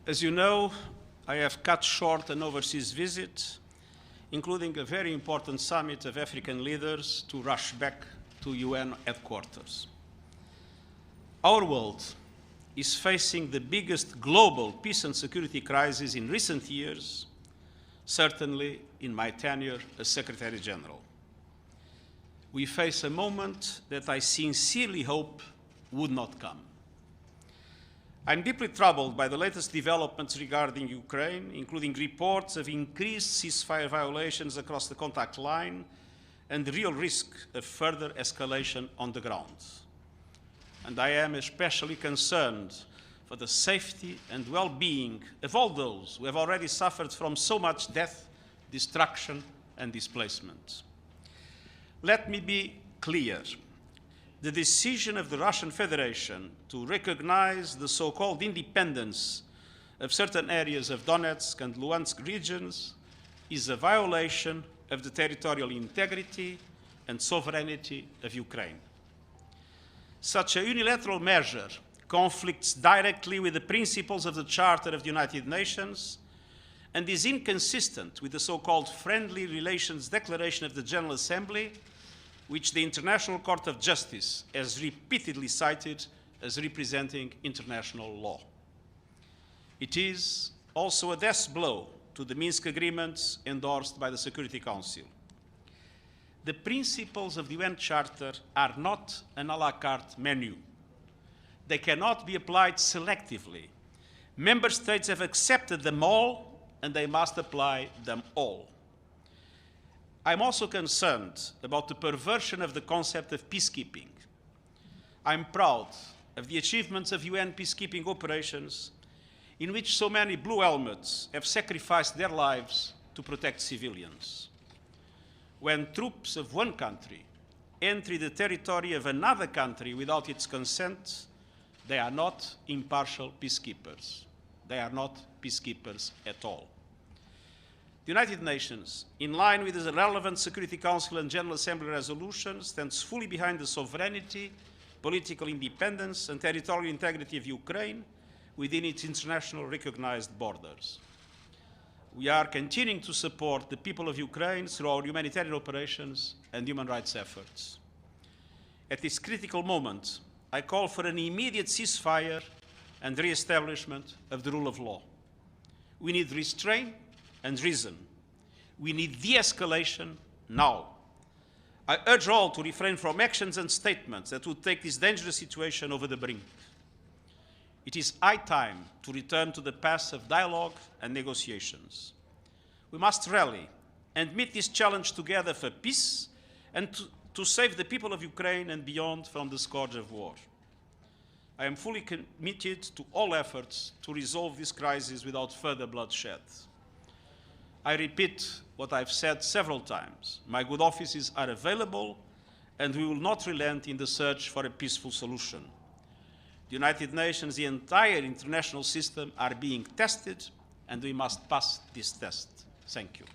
As you know, I have cut short an overseas visit, including a very important summit of African leaders, to rush back to UN headquarters. Our world is facing the biggest global peace and security crisis in recent years, certainly in my tenure as Secretary General. We face a moment that I sincerely hope would not come. I'm deeply troubled by the latest developments regarding Ukraine, including reports of increased ceasefire violations across the contact line and the real risk of further escalation on the ground. And I am especially concerned for the safety and well-being of all those who have already suffered from so much death, destruction, and displacement. Let me be clear. The decision of the Russian Federation to recognize the so-called independence of certain areas of Donetsk and Luhansk regions is a violation of the territorial integrity and sovereignty of Ukraine. Such a unilateral measure conflicts directly with the principles of the Charter of the United Nations and is inconsistent with the so-called Friendly Relations Declaration of the General Assembly, which the International Court of Justice has repeatedly cited as representing international law. It is also a death blow to the Minsk agreements endorsed by the Security Council. The principles of the UN Charter are not an à la carte menu. They cannot be applied selectively. Member States have accepted them all, and they must apply them all. I'm also concerned about the perversion of the concept of peacekeeping. I'm proud of the achievements of UN peacekeeping operations in which so many blue helmets have sacrificed their lives to protect civilians. When troops of one country enter the territory of another country without its consent, they are not impartial peacekeepers. They are not peacekeepers at all. The United Nations, in line with the relevant Security Council and General Assembly resolutions, stands fully behind the sovereignty, political independence, and territorial integrity of Ukraine within its international recognized borders. We are continuing to support the people of Ukraine through our humanitarian operations and human rights efforts. At this critical moment, I call for an immediate ceasefire and re-establishment of the rule of law. We need restraint and reason. We need de-escalation now. I urge all to refrain from actions and statements that would take this dangerous situation over the brink. It is high time to return to the path of dialogue and negotiations. We must rally and meet this challenge together for peace and to save the people of Ukraine and beyond from the scourge of war. I am fully committed to all efforts to resolve this crisis without further bloodshed. I repeat what I've said several times. My good offices are available, and we will not relent in the search for a peaceful solution. The United Nations, the entire international system are being tested, and we must pass this test. Thank you.